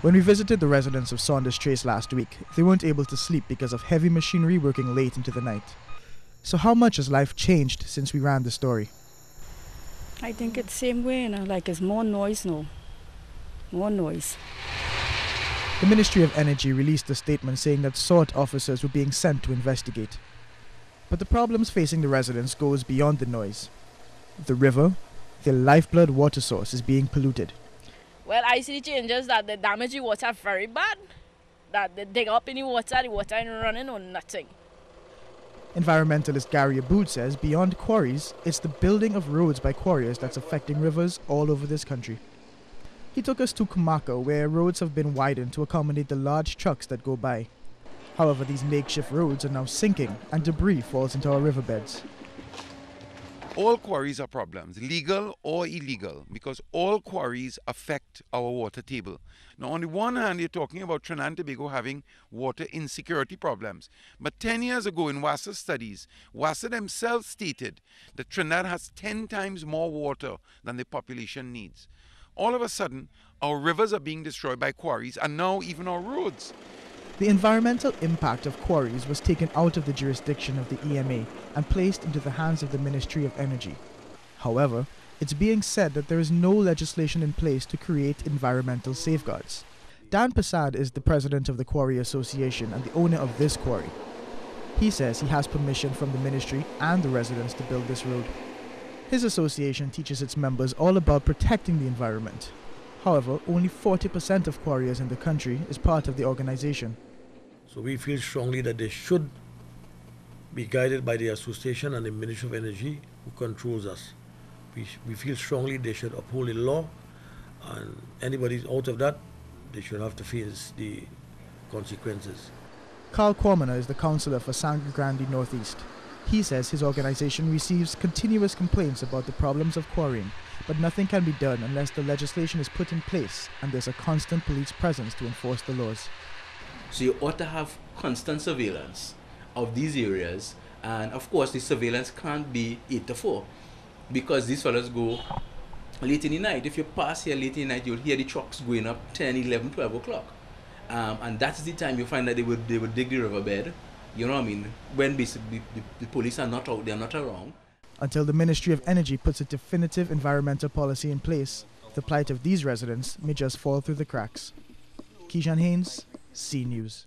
When we visited the residents of Saunders Trace last week, they weren't able to sleep because of heavy machinery working late into the night. So how much has life changed since we ran the story? I think it's the same way, like it's more noise now. More noise. The Ministry of Energy released a statement saying that SORT officers were being sent to investigate. But the problems facing the residents goes beyond the noise. The river, their lifeblood water source, is being polluted. Well, I see the changes that the damage the water very bad. That they dig up in the water ain't running or nothing. Environmentalist Gary Aboud says beyond quarries, it's the building of roads by quarriers that's affecting rivers all over this country. He took us to Kumako, where roads have been widened to accommodate the large trucks that go by. However, these makeshift roads are now sinking and debris falls into our riverbeds. All quarries are problems, legal or illegal, because all quarries affect our water table. Now, on the one hand, you're talking about Trinidad and Tobago having water insecurity problems. But 10 years ago in WASA studies, WASA themselves stated that Trinidad has 10 times more water than the population needs. All of a sudden, our rivers are being destroyed by quarries, and now even our roads. The environmental impact of quarries was taken out of the jurisdiction of the EMA and placed into the hands of the Ministry of Energy. However, it's being said that there is no legislation in place to create environmental safeguards. Dan Passad is the president of the Quarry Association and the owner of this quarry. He says he has permission from the ministry and the residents to build this road. His association teaches its members all about protecting the environment. However, only 40% of quarriers in the country is part of the organization. So we feel strongly that they should be guided by the association and the Ministry of Energy, who controls us. We feel strongly they should uphold the law, and anybody out of that, they should have to face the consequences. Carl Cormana is the councillor for Sangre Grande Northeast. He says his organization receives continuous complaints about the problems of quarrying, but nothing can be done unless the legislation is put in place and there's a constant police presence to enforce the laws. So you ought to have constant surveillance of these areas, and of course the surveillance can't be 8 to 4 because these fellows go late in the night. If you pass here late in the night, you'll hear the trucks going up 10, 11, 12 o'clock. And that's the time you find that they would dig the riverbed. You know what I mean? When basically the police are not out, they're not around. Until the Ministry of Energy puts a definitive environmental policy in place, the plight of these residents may just fall through the cracks. Keishan Haynes, C News.